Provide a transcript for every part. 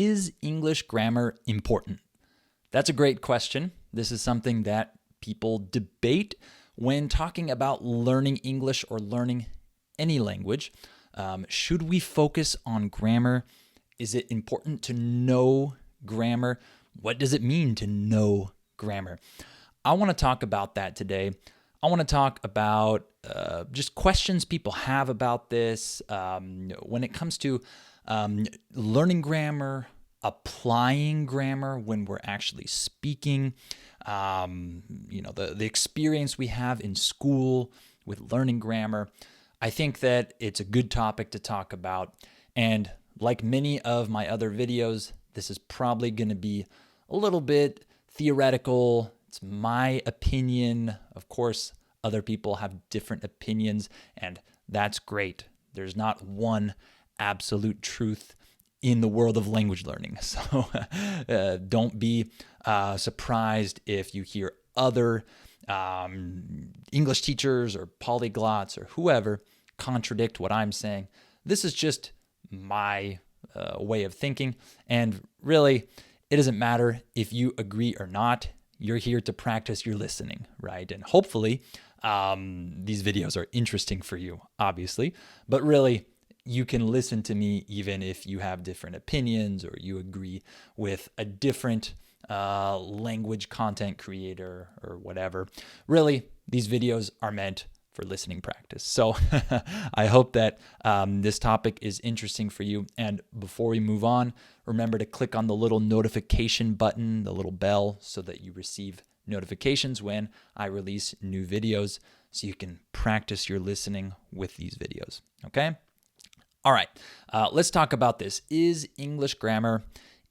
Is English grammar important? That's a great question. This is something that people debate when talking about learning English or learning any language. Should we focus on grammar? Is it important to know grammar? What does it mean to know grammar? I want to talk about that today. I want to talk about just questions people have about this when it comes to learning grammar, applying grammar when we're actually speaking, the experience we have in school with learning grammar. I think that it's a good topic to talk about. And like many of my other videos, this is probably going to be a little bit theoretical. It's my opinion. Of course, other people have different opinions, and that's great. There's not one absolute truth in the world of language learning. So don't be surprised if you hear other English teachers or polyglots or whoever contradict what I'm saying. This is just my way of thinking. And really, it doesn't matter if you agree or not. You're here to practice your listening, right? And hopefully, these videos are interesting for you, obviously. But really, you can listen to me even if you have different opinions or you agree with a different language content creator or whatever. Really, these videos are meant for listening practice. So I hope that this topic is interesting for you. And before we move on, remember to click on the little notification button, the little bell, so that you receive notifications when I release new videos so you can practice your listening with these videos. Okay? All right, let's talk about this. Is English grammar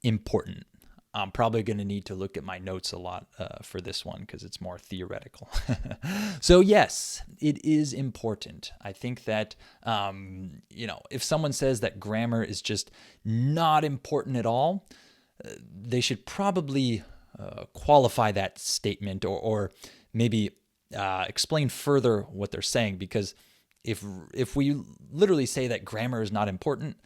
important? I'm probably going to need to look at my notes a lot for this one because it's more theoretical. So yes, it is important. I think that, if someone says that grammar is just not important at all, they should probably qualify that statement or maybe explain further what they're saying, because if we literally say that grammar is not important,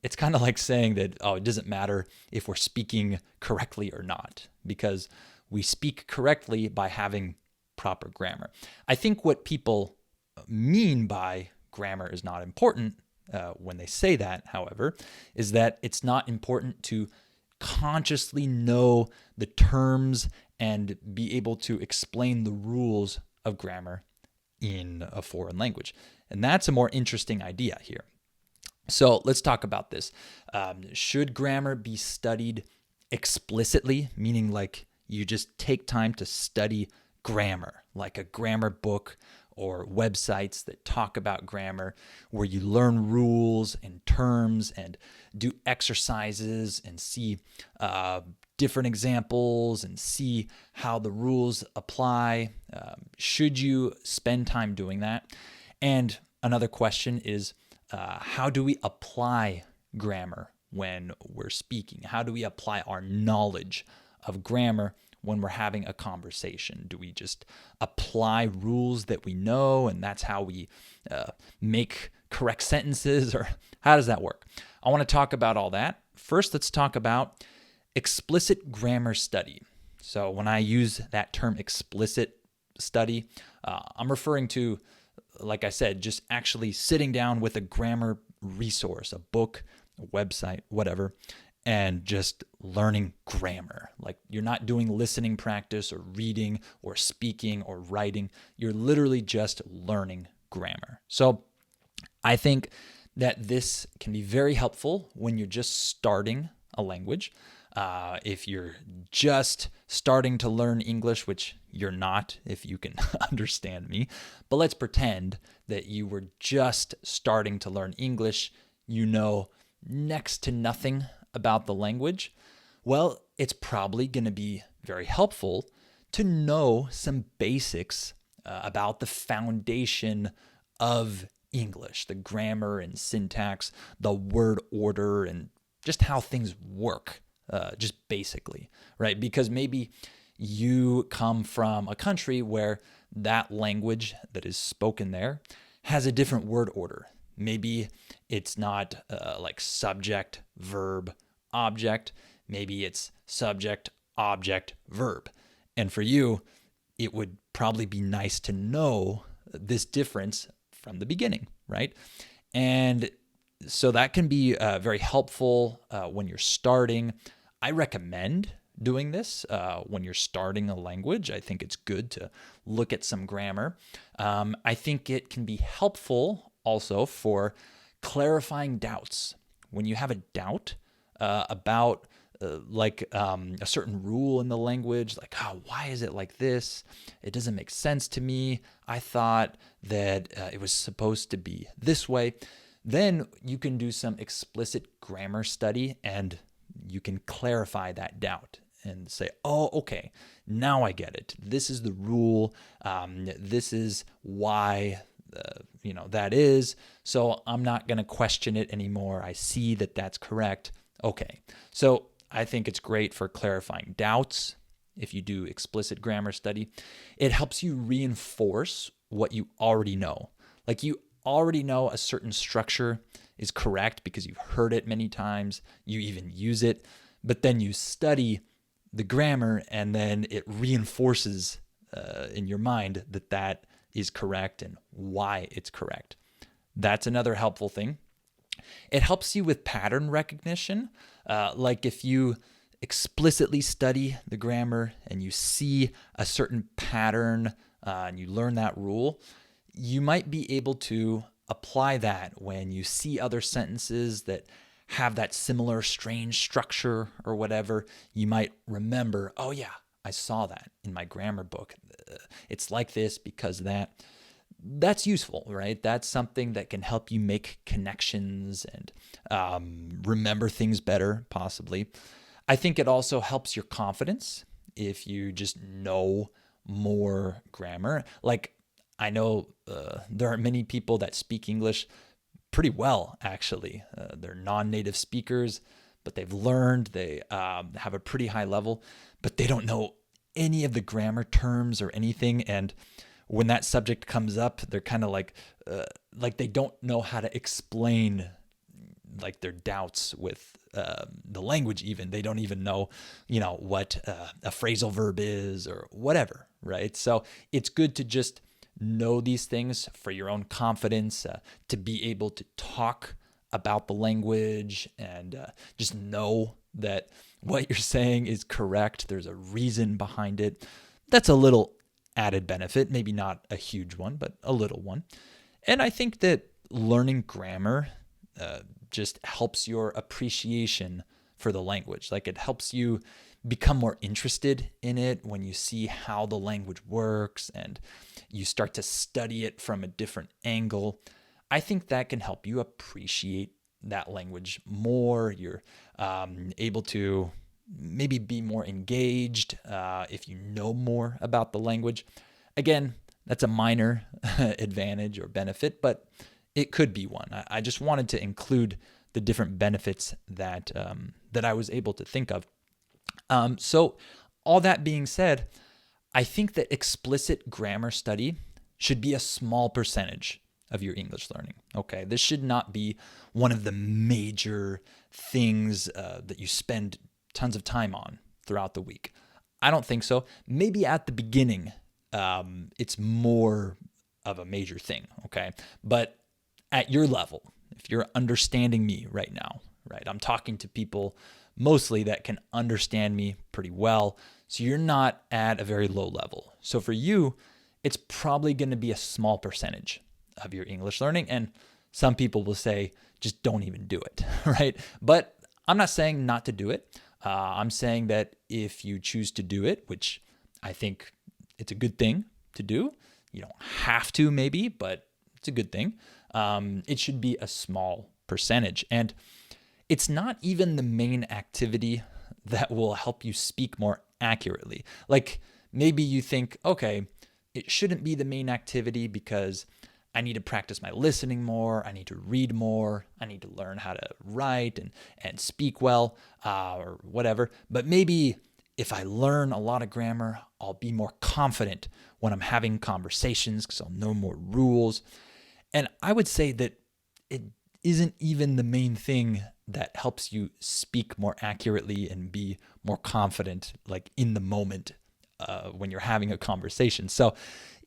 it's kind of like saying that, it doesn't matter if we're speaking correctly or not, because we speak correctly by having proper grammar. I think what people mean by grammar is not important when they say that, however, is that it's not important to consciously know the terms and be able to explain the rules of grammar in a foreign language. And that's a more interesting idea here. So let's talk about this. Should grammar be studied explicitly, meaning like you just take time to study grammar, like a grammar book or websites that talk about grammar, where you learn rules and terms and do exercises and see different examples and see how the rules apply? Should you spend time doing that? And another question is, how do we apply grammar when we're speaking? How do we apply our knowledge of grammar when we're having a conversation? Do we just apply rules that we know and that's how we make correct sentences, or how does that work? I want to talk about all that. First, let's talk about explicit grammar study. So when I use that term explicit study, I'm referring to, like I said, just actually sitting down with a grammar resource, a book, a website, whatever, and just learning grammar. Like, you're not doing listening practice or reading or speaking or writing. You're literally just learning grammar. So I think that this can be very helpful when you're just starting a language. If you're just starting to learn English, which you're not, if you can understand me, but let's pretend that you were just starting to learn English, you know next to nothing about the language. Well, it's probably going to be very helpful to know some basics about the foundation of English, the grammar and syntax, the word order, and just how things work. Just basically, right? Because maybe you come from a country where that language that is spoken there has a different word order. Maybe it's not like subject, verb, object. Maybe it's subject, object, verb. And for you, it would probably be nice to know this difference from the beginning, right? And so that can be very helpful when you're starting. I recommend doing this when you're starting a language. I think it's good to look at some grammar. I think it can be helpful also for clarifying doubts. When you have a doubt about a certain rule in the language, like, oh, why is it like this? It doesn't make sense to me. I thought that it was supposed to be this way. Then you can do some explicit grammar study and you can clarify that doubt and say, oh, okay, now I get it. This is the rule. This is why that is. So I'm not going to question it anymore. I see that that's correct. Okay. So I think it's great for clarifying doubts. If you do explicit grammar study, it helps you reinforce what you already know. Like you already know a certain structure is correct because you've heard it many times. You even use it, but then you study the grammar and then it reinforces in your mind that that is correct and why it's correct. That's another helpful thing. It helps you with pattern recognition. Like if you explicitly study the grammar and you see a certain pattern and you learn that rule, you might be able to apply that when you see other sentences that have that similar strange structure or whatever. You might remember, oh yeah, I saw that in my grammar book. It's like this because that. That's useful, right? That's something that can help you make connections and remember things better, possibly. I think it also helps your confidence if you just know more grammar. Like, I know there are many people that speak English pretty well, actually. They're non-native speakers, but they've learned, they have a pretty high level, but they don't know any of the grammar terms or anything. And when that subject comes up, they're kind of like they don't know how to explain like their doubts with the language. Even they don't even know, what a phrasal verb is or whatever, right? So it's good to just know these things for your own confidence, to be able to talk about the language and just know that what you're saying is correct. There's a reason behind it. That's a little added benefit, maybe not a huge one, but a little one. And I think that learning grammar just helps your appreciation for the language. Like it helps you become more interested in it when you see how the language works and you start to study it from a different angle. I think that can help you appreciate that language more. You're able to maybe be more engaged if you know more about the language. Again, that's a minor advantage or benefit, but it could be one. I just wanted to include the different benefits that I was able to think of. So all that being said, I think that explicit grammar study should be a small percentage of your English learning. Okay, this should not be one of the major things that you spend tons of time on throughout the week. I don't think so. Maybe at the beginning, it's more of a major thing, okay? But at your level, if you're understanding me right now, right? I'm talking to people mostly that can understand me pretty well. So you're not at a very low level. So for you, it's probably going to be a small percentage of your English learning. And some people will say, just don't even do it, right? But I'm not saying not to do it. I'm saying that if you choose to do it, which I think it's a good thing to do, you don't have to maybe, but it's a good thing. It should be a small percentage. And it's not even the main activity that will help you speak more accurately. Like maybe you think, okay, it shouldn't be the main activity because I need to practice my listening more. I need to read more. I need to learn how to write and speak well or whatever. But maybe if I learn a lot of grammar, I'll be more confident when I'm having conversations because I'll know more rules. And I would say that isn't even the main thing that helps you speak more accurately and be more confident, like in the moment when you're having a conversation. So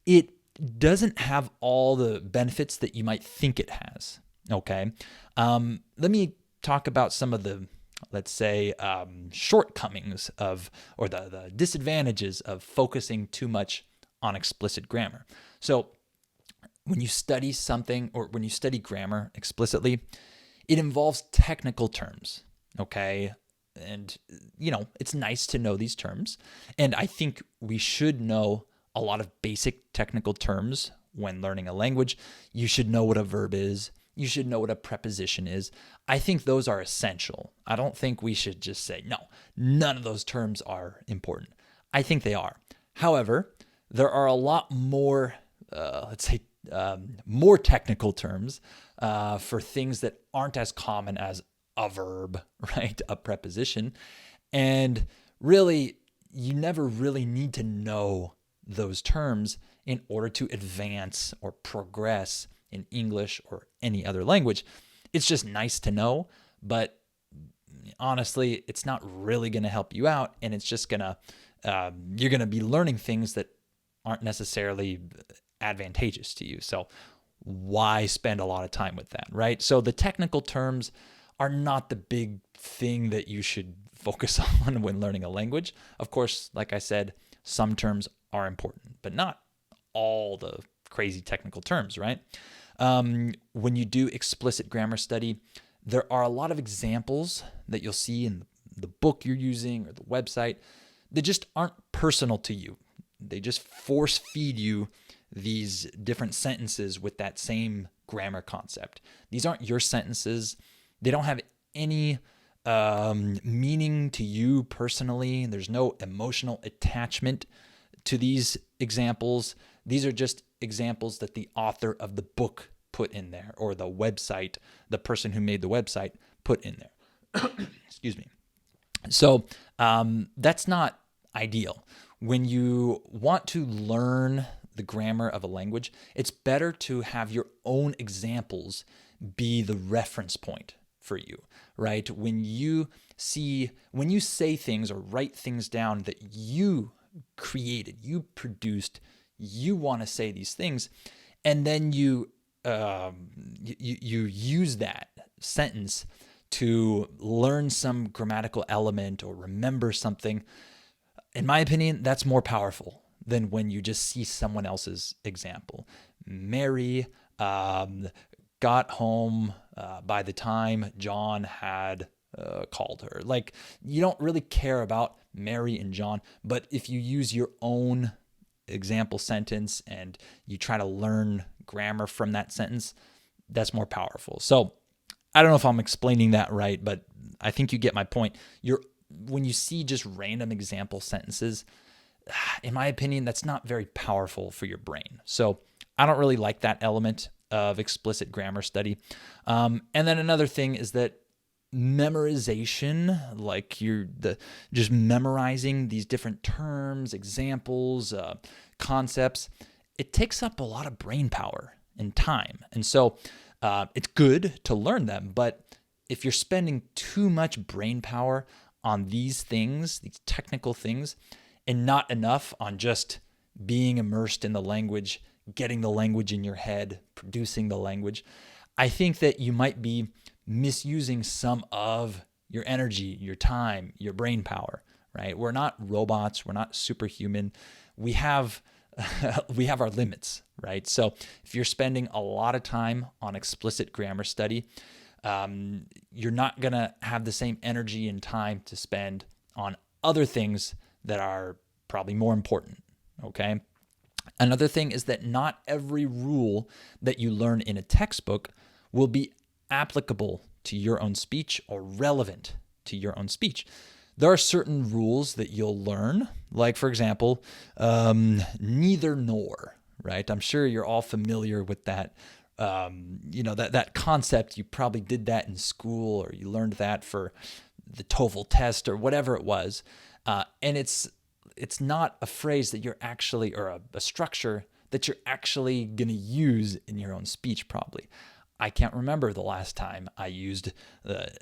it doesn't have all the benefits that you might think it has. Okay. Let me talk about some of the, let's say, shortcomings of, or the disadvantages of focusing too much on explicit grammar. So when you study something, or when you study grammar explicitly, it involves technical terms, okay? And, it's nice to know these terms. And I think we should know a lot of basic technical terms when learning a language. You should know what a verb is. You should know what a preposition is. I think those are essential. I don't think we should just say, no, none of those terms are important. I think they are. However, there are a lot more, let's say, more technical terms for things that aren't as common as a verb, right? A preposition. And really, you never really need to know those terms in order to advance or progress in English or any other language. It's just nice to know, but honestly, it's not really going to help you out. And it's just you're going to be learning things that aren't necessarily advantageous to you. So why spend a lot of time with that, right? So the technical terms are not the big thing that you should focus on when learning a language. Of course, like I said, some terms are important, but not all the crazy technical terms, right? When you do explicit grammar study, there are a lot of examples that you'll see in the book you're using or the website that just aren't personal to you. They just force feed you these different sentences with that same grammar concept. These aren't your sentences. They don't have any meaning to you personally. There's no emotional attachment to these examples. These are just examples that the author of the book put in there, or the website, the person who made the website put in there. Excuse me. So that's not ideal. When you want to learn the grammar of a language, it's better to have your own examples be the reference point for you, right? When you say things or write things down that you created, you produced, you want to say these things, and then you use that sentence to learn some grammatical element or remember something. In my opinion, that's more powerful than when you just see someone else's example. Mary got home by the time John had called her. Like, you don't really care about Mary and John, but if you use your own example sentence and you try to learn grammar from that sentence, that's more powerful. So I don't know if I'm explaining that right, but I think you get my point. When you see just random example sentences, in my opinion, that's not very powerful for your brain. So I don't really like that element of explicit grammar study. And then another thing is that memorization, like just memorizing these different terms, examples, concepts, it takes up a lot of brain power and time. And so it's good to learn them, but if you're spending too much brain power on these things, these technical things, and not enough on just being immersed in the language, getting the language in your head, producing the language, I think that you might be misusing some of your energy, your time, your brain power, right? We're not robots. We're not superhuman. We have our limits, right? So if you're spending a lot of time on explicit grammar study, you're not going to have the same energy and time to spend on other things that are probably more important, okay? Another thing is that not every rule that you learn in a textbook will be applicable to your own speech or relevant to your own speech. There are certain rules that you'll learn, like, for example, neither nor, right? I'm sure you're all familiar with that. That concept. You probably did that in school, or you learned that for the TOEFL test or whatever it was. And it's not a phrase that you're actually, or a structure that you're actually going to use in your own speech probably. I can't remember the last time I used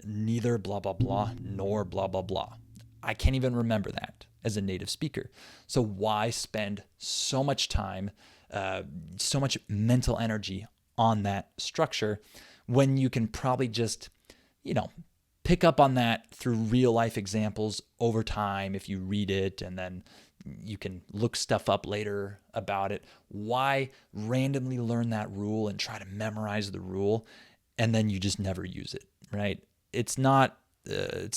neither blah, blah, blah, nor blah, blah, blah. I can't even remember that as a native speaker. So why spend so much time, so much mental energy on that structure when you can probably just, pick up on that through real life examples over time if you read it, and then you can look stuff up later about it. Why randomly learn that rule and try to memorize the rule and then you just never use it, right? It's not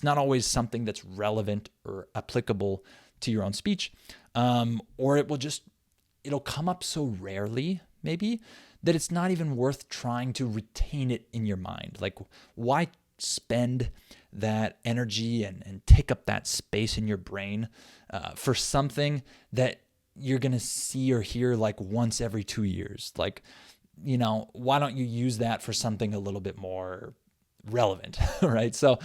always something that's relevant or applicable to your own speech, or it'll come up so rarely maybe that it's not even worth trying to retain it in your mind. Like, why spend that energy and take up that space in your brain for something that you're going to see or hear like once every 2 years? Like, why don't you use that for something a little bit more relevant, right? So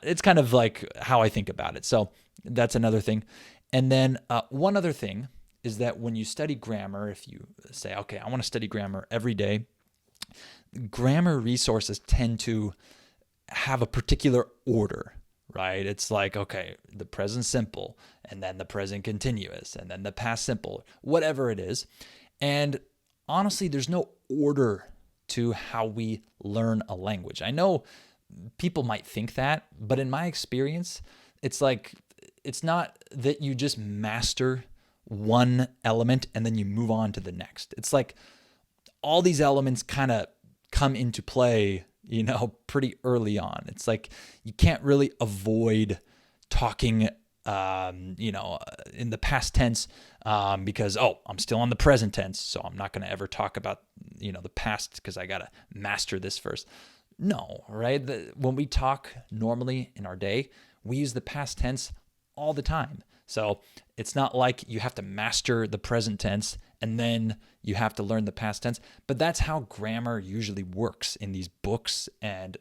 it's kind of like how I think about it. So that's another thing. And then one other thing is that when you study grammar, if you say, okay, I want to study grammar every day, grammar resources tend to have a particular order, right? It's like, okay, the present simple, and then the present continuous, and then the past simple, whatever it is. And honestly, there's no order to how we learn a language. I know people might think that, but in my experience, it's not that you just master one element and then you move on to the next. It's like all these elements kind of come into play, pretty early on. It's like you can't really avoid talking, in the past tense because, I'm still on the present tense, so I'm not going to ever talk about, the past because I got to master this first. No, right? When we talk normally in our day, we use the past tense all the time. So it's not like you have to master the present tense and then you have to learn the past tense. But that's how grammar usually works in these books and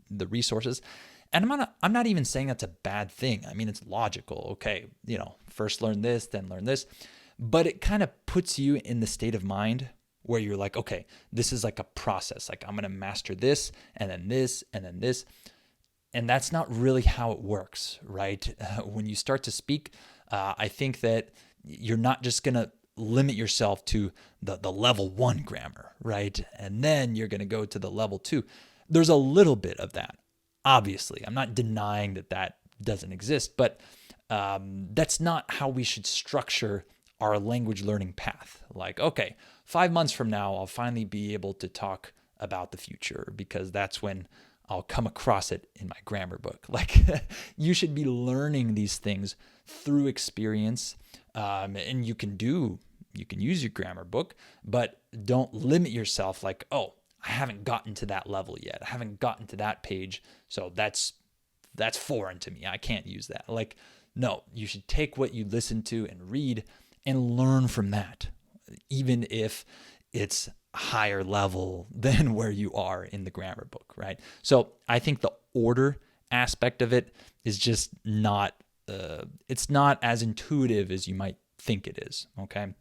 the resources. And I'm not even saying that's a bad thing. I mean, it's logical. Okay, first learn this, then learn this. But it kind of puts you in the state of mind where you're like, okay, this is like a process. Like, I'm going to master this, and then this, and then this. And that's not really how it works, right? When you start to speak, I think that you're not just going to limit yourself to the level 1 grammar, right? And then you're going to go to the level 2. There's a little bit of that, obviously. I'm not denying that doesn't exist, but that's not how we should structure our language learning path. Like, okay, 5 months from now, I'll finally be able to talk about the future because that's when I'll come across it in my grammar book. Like, you should be learning these things through experience, and you can use your grammar book, but don't limit yourself like, oh, I haven't gotten to that level yet. I haven't gotten to that page, so that's foreign to me. I can't use that. Like, no, you should take what you listen to and read and learn from that, even if it's higher level than where you are in the grammar book, right? So I think the order aspect of it is just not, it's not as intuitive as you might think it is, okay?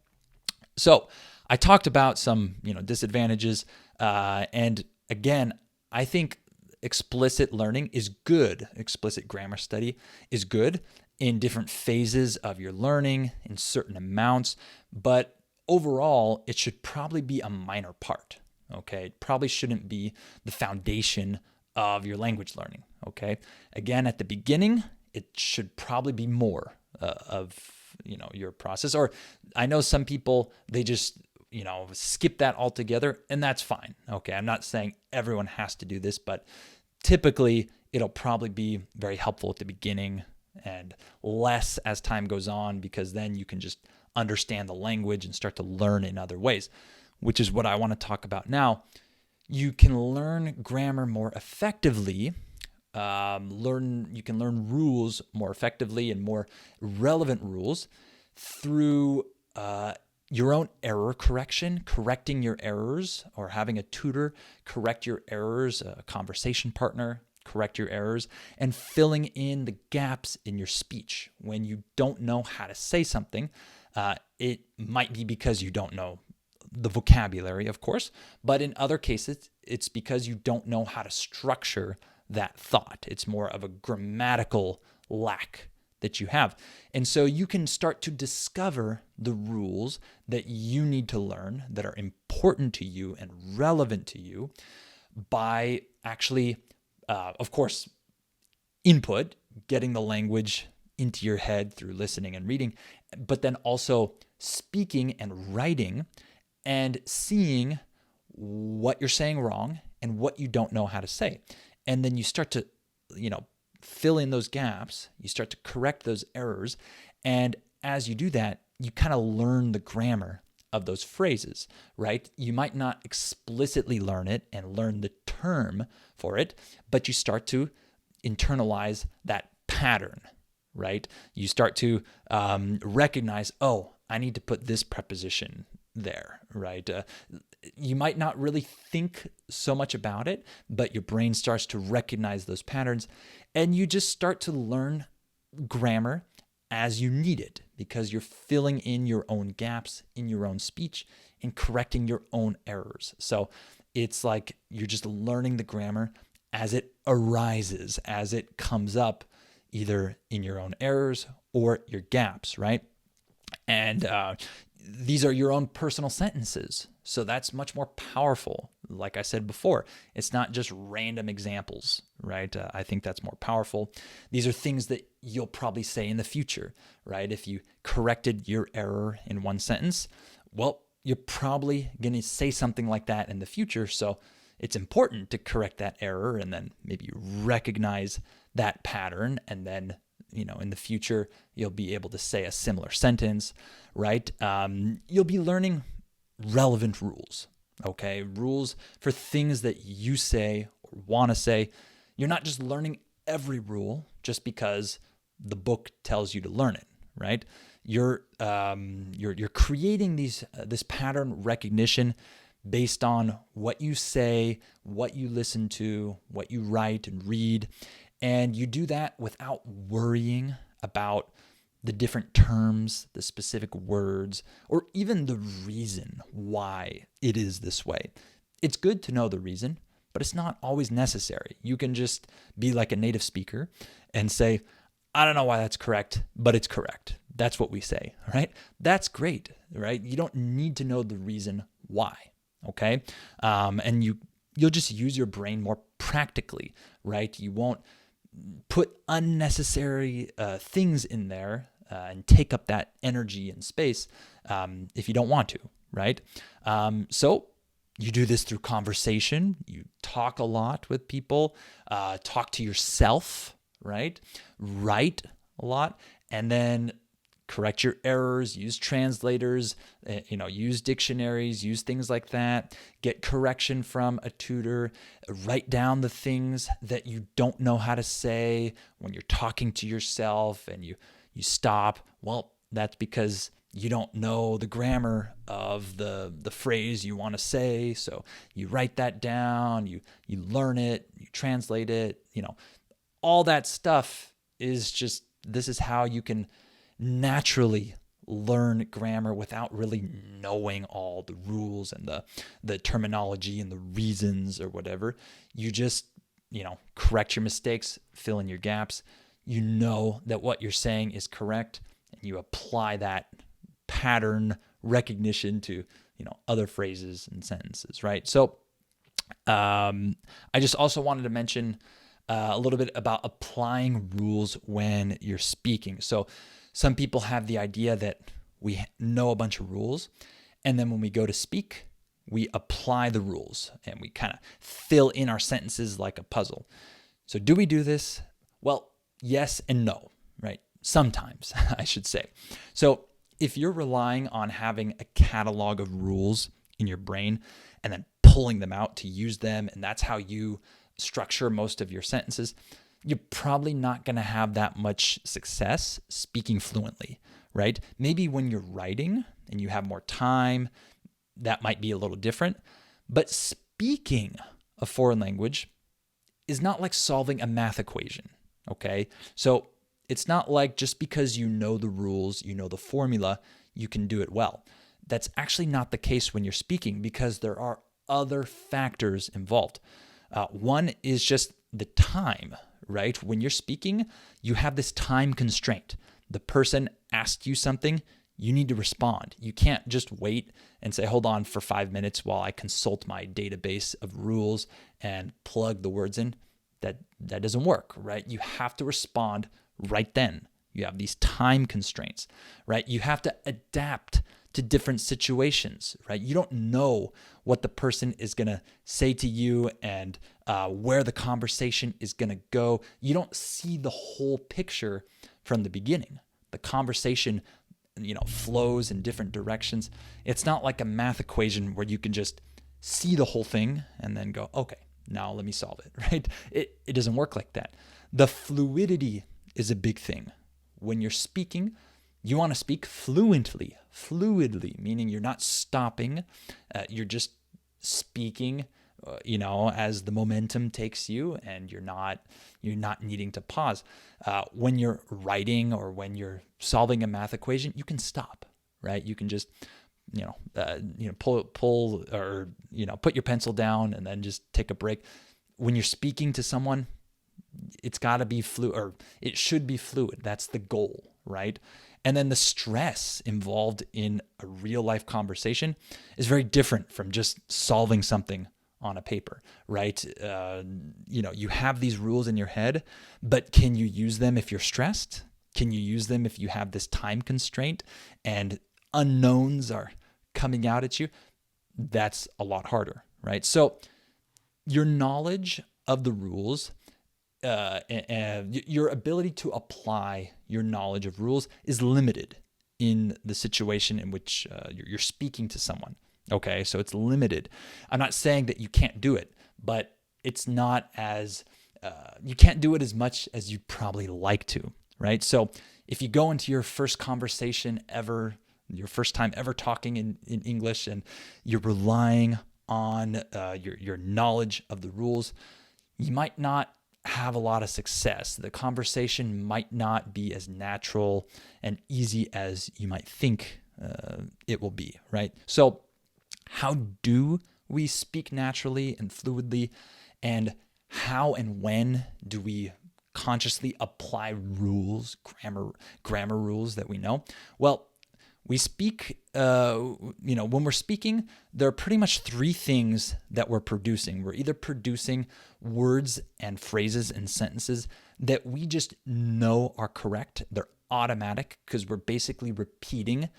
So I talked about some, disadvantages, and again, I think explicit learning is good. Explicit grammar study is good in different phases of your learning, in certain amounts, but overall, it should probably be a minor part, okay? It probably shouldn't be the foundation of your language learning, okay? Again, at the beginning, it should probably be more of, your process. Or I know some people, they just, skip that altogether, and that's fine, okay? I'm not saying everyone has to do this, but typically, it'll probably be very helpful at the beginning and less as time goes on, because then you can just understand the language and start to learn in other ways, which is what I want to talk about now. You can learn grammar more effectively. You can learn rules more effectively and more relevant rules through your own error correction, correcting your errors, or having a tutor correct your errors, a conversation partner correct your errors, and filling in the gaps in your speech. When you don't know how to say something, it might be because you don't know the vocabulary, of course, but in other cases, it's because you don't know how to structure that thought. It's more of a grammatical lack that you have. And so you can start to discover the rules that you need to learn that are important to you and relevant to you by actually, of course, input, getting the language into your head through listening and reading, but then also speaking and writing and seeing what you're saying wrong and what you don't know how to say. And then you start to, fill in those gaps. You start to correct those errors. And as you do that, you kind of learn the grammar of those phrases, right? You might not explicitly learn it and learn the term for it, but you start to internalize that pattern, right? You start to recognize, oh, I need to put this preposition there, right? You might not really think so much about it, but your brain starts to recognize those patterns, and you just start to learn grammar as you need it because you're filling in your own gaps in your own speech and correcting your own errors. So it's like you're just learning the grammar as it arises, as it comes up, either in your own errors or your gaps, right? And these are your own personal sentences. So that's much more powerful. Like I said before, it's not just random examples, right? I think that's more powerful. These are things that you'll probably say in the future, right? If you corrected your error in one sentence, well, you're probably going to say something like that in the future. So it's important to correct that error and then maybe recognize that pattern, and then in the future, you'll be able to say a similar sentence, right? You'll be learning relevant rules, okay? Rules for things that you say or want to say. You're not just learning every rule just because the book tells you to learn it, right? You're creating this pattern recognition based on what you say, what you listen to, what you write and read. And you do that without worrying about the different terms, the specific words, or even the reason why it is this way. It's good to know the reason, but it's not always necessary. You can just be like a native speaker and say, I don't know why that's correct, but it's correct. That's what we say, right? That's great, right? You don't need to know the reason why, okay? And you'll just use your brain more practically, right? You won't put unnecessary things in there and take up that energy and space if you don't want to, right? So you do this through conversation. You talk a lot with people, talk to yourself, right? Write a lot, and then correct your errors, use translators, use dictionaries, use things like that, get correction from a tutor, write down the things that you don't know how to say when you're talking to yourself and you stop. Well, that's because you don't know the grammar of the phrase you want to say. So you write that down, you learn it, you translate it, all that stuff is just, this is how you can naturally learn grammar without really knowing all the rules and the terminology and the reasons or whatever. You just, correct your mistakes, fill in your gaps. You know that what you're saying is correct, and you apply that pattern recognition to, other phrases and sentences, right? So I just also wanted to mention a little bit about applying rules when you're speaking. So some people have the idea that we know a bunch of rules, and then when we go to speak, we apply the rules and we kind of fill in our sentences like a puzzle. So do we do this? Well, yes and no, right? Sometimes, I should say. So if you're relying on having a catalog of rules in your brain and then pulling them out to use them, and that's how you structure most of your sentences, you're probably not going to have that much success speaking fluently, right? Maybe when you're writing and you have more time, that might be a little different. But speaking a foreign language is not like solving a math equation, okay? So it's not like just because you know the rules, you know the formula, you can do it well. that's actually not the case when you're speaking because there are other factors involved. One is just the time, right? When you're speaking, you have this time constraint. The person asks you something, you need to respond. You can't just wait and say, hold on for 5 minutes while I consult my database of rules and plug the words in. That doesn't work, right? You have to respond right then. You have these time constraints, right? You have to adapt to different situations, right? You don't know what the person is going to say to you and where the conversation is going to go. You don't see the whole picture from the beginning. The conversation, flows in different directions. It's not like a math equation where you can just see the whole thing and then go, okay, now let me solve it, right? It doesn't work like that. The fluidity is a big thing. When you're speaking, you want to speak fluidly, meaning you're not stopping. You're just speaking, as the momentum takes you, and you're not needing to pause. When you're writing or when you're solving a math equation, you can stop, right? You can just, pull or, put your pencil down and then just take a break. When you're speaking to someone, it's got to be fluid, or it should be fluid. That's the goal, right? And then the stress involved in a real life conversation is very different from just solving something on a paper, right? You have these rules in your head, but can you use them if you're stressed? Can you use them if you have this time constraint and unknowns are coming out at you? That's a lot harder, right? So your knowledge of the rules and your ability to apply your knowledge of rules is limited in the situation in which you're speaking to someone. Okay, so it's limited. I'm not saying that you can't do it, but it's not as, you can't do it as much as you'd probably like to, right? So if you go into your first conversation ever, your first time ever talking in English, and you're relying on your knowledge of the rules, you might not have a lot of success. The conversation might not be as natural and easy as you might think it will be, right? So how do we speak naturally and fluidly, and how and when do we consciously apply rules, grammar rules that we know? Well, we speak, when we're speaking, there are pretty much three things that we're producing. We're either producing words and phrases and sentences that we just know are correct. They're automatic because we're basically repeating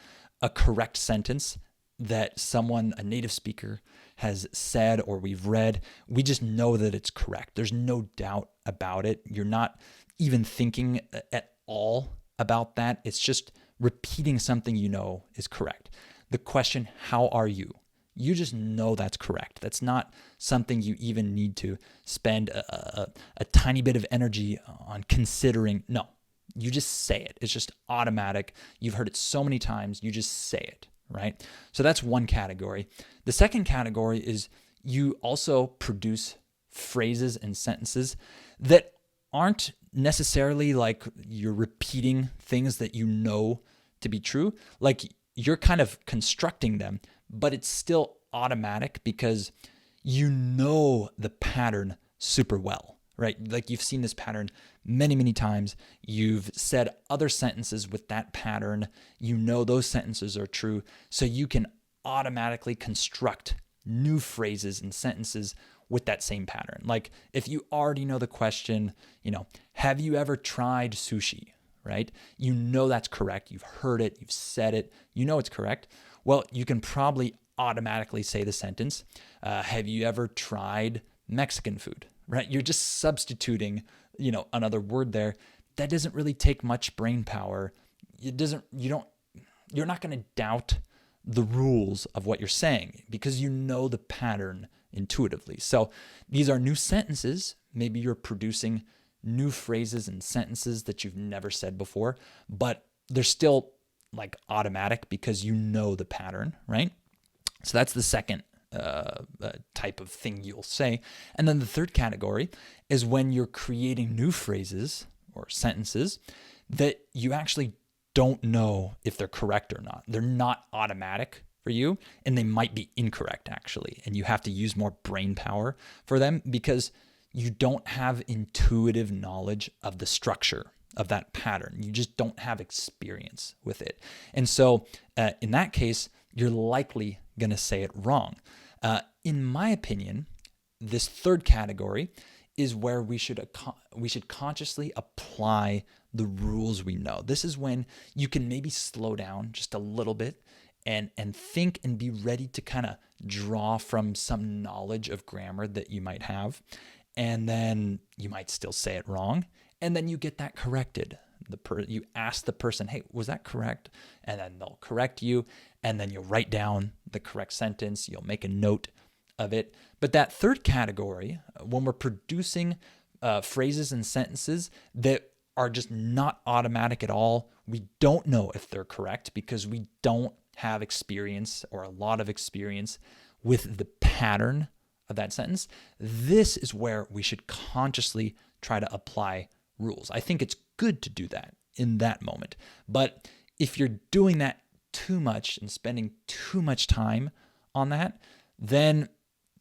a correct sentence that someone, a native speaker, has said or we've read. We just know that it's correct. There's no doubt about it. You're not even thinking at all about that. It's just repeating something you know is correct. The question, how are you? You just know that's correct. That's not something you even need to spend a tiny bit of energy on considering. No, you just say it. It's just automatic. You've heard it so many times, you just say it, right? So that's one category. The second category is you also produce phrases and sentences that aren't necessarily like you're repeating things that you know to be true. Like you're kind of constructing them, but it's still automatic because you know the pattern super well, right? Like you've seen this pattern many, many times. You've said other sentences with that pattern. You know those sentences are true. So you can automatically construct new phrases and sentences with that same pattern. Like if you already know the question, have you ever tried sushi, right? You know that's correct. You've heard it. You've said it. You know it's correct. Well, you can probably automatically say the sentence, have you ever tried Mexican food, right? You're just substituting, another word there. That doesn't really take much brain power. You're not going to doubt the rules of what you're saying because you know the pattern intuitively. So these are new sentences. Maybe you're producing new phrases and sentences that you've never said before, but they're still like automatic because you know the pattern, right? So that's the second type of thing you'll say. And then the third category is when you're creating new phrases or sentences that you actually don't know if they're correct or not. They're not automatic. for you, and they might be incorrect actually. And you have to use more brain power for them because you don't have intuitive knowledge of the structure of that pattern. You just don't have experience with it. And so in that case, you're likely going to say it wrong. In my opinion, this third category is where we should consciously apply the rules we know. This is when you can maybe slow down just a little bit and think and be ready to kind of draw from some knowledge of grammar that you might have. And then you might still say it wrong. And then you get that corrected. You ask the person, hey, was that correct? And then they'll correct you. And then you'll write down the correct sentence. You'll make a note of it. But that third category, when we're producing phrases and sentences that are just not automatic at all, we don't know if they're correct because we don't have experience or a lot of experience with the pattern of that sentence. This is where we should consciously try to apply rules. I think it's good to do that in that moment. But if you're doing that too much and spending too much time on that, then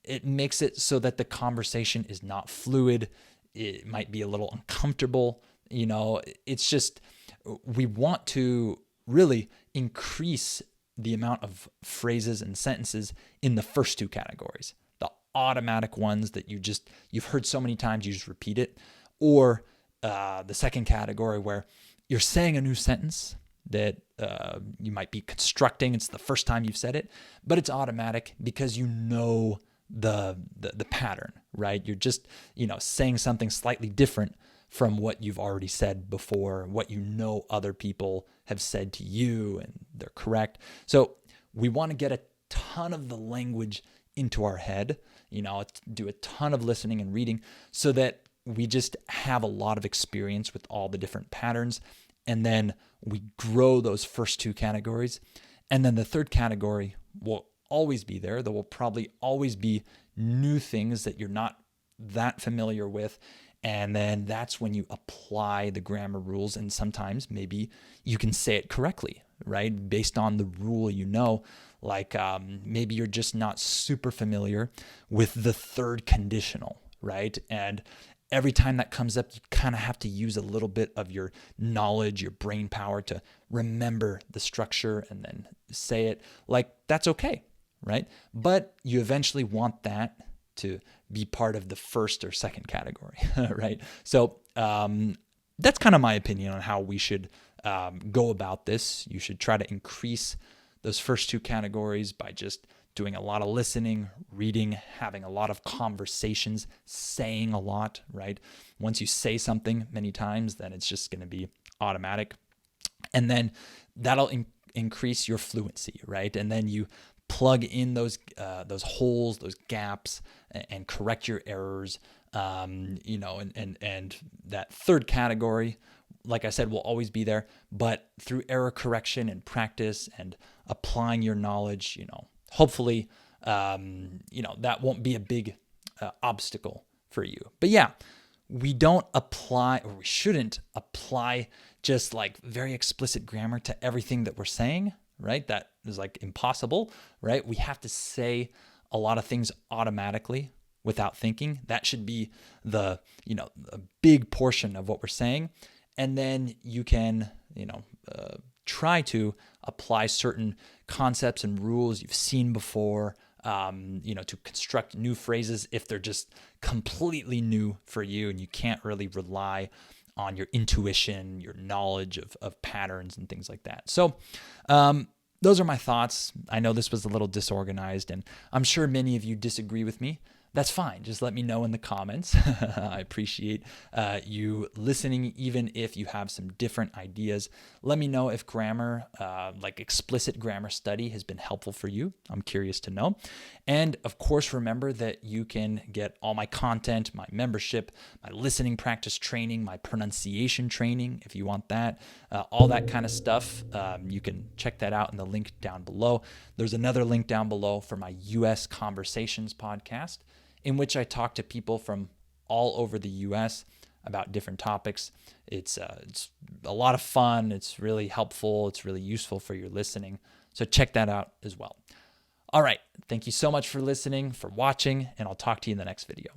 it makes it so that the conversation is not fluid. It might be a little uncomfortable. It's just, we want to really increase the amount of phrases and sentences in the first two categories. The automatic ones that you've heard so many times, you just repeat it. Or the second category where you're saying a new sentence that you might be constructing. It's the first time you've said it, but it's automatic because you know the pattern, right? You're just, saying something slightly different from what you've already said before, what other people have said to you, and they're correct. So we want to get a ton of the language into our head, do a ton of listening and reading so that we just have a lot of experience with all the different patterns. And then we grow those first two categories. And then the third category will always be there. There will probably always be new things that you're not that familiar with. And then that's when you apply the grammar rules. And sometimes maybe you can say it correctly, right? Based on the rule, like maybe you're just not super familiar with the third conditional, right? And every time that comes up, you kind of have to use a little bit of your knowledge, your brain power to remember the structure and then say it. Like, that's okay, right? But you eventually want that to be part of the first or second category, right? So that's kind of my opinion on how we should go about this. You should try to increase those first two categories by just doing a lot of listening, reading, having a lot of conversations, saying a lot, right? Once you say something many times, then it's just going to be automatic. And then that'll increase your fluency, right? And then you plug in those holes, those gaps, and correct your errors. And that third category, like I said, will always be there. But through error correction and practice and applying your knowledge, hopefully, that won't be a big obstacle for you. But yeah, we shouldn't apply just like very explicit grammar to everything that we're saying, right? That is like impossible, right? We have to say a lot of things automatically without thinking. That should be a big portion of what we're saying. And then you can, try to apply certain concepts and rules you've seen before, to construct new phrases if they're just completely new for you and you can't really rely on your intuition, your knowledge of patterns and things like that. So those are my thoughts. I know this was a little disorganized, and I'm sure many of you disagree with me. That's fine. Just let me know in the comments. I appreciate you listening, even if you have some different ideas. Let me know if grammar, like explicit grammar study, has been helpful for you. I'm curious to know. And of course, remember that you can get all my content, my membership, my listening practice training, my pronunciation training, if you want that, all that kind of stuff. You can check that out in the link down below. There's another link down below for my US Conversations podcast, in which I talk to people from all over the U.S. about different topics. It's a lot of fun. It's really helpful. It's really useful for your listening. So check that out as well. All right. Thank you so much for listening, for watching, and I'll talk to you in the next video.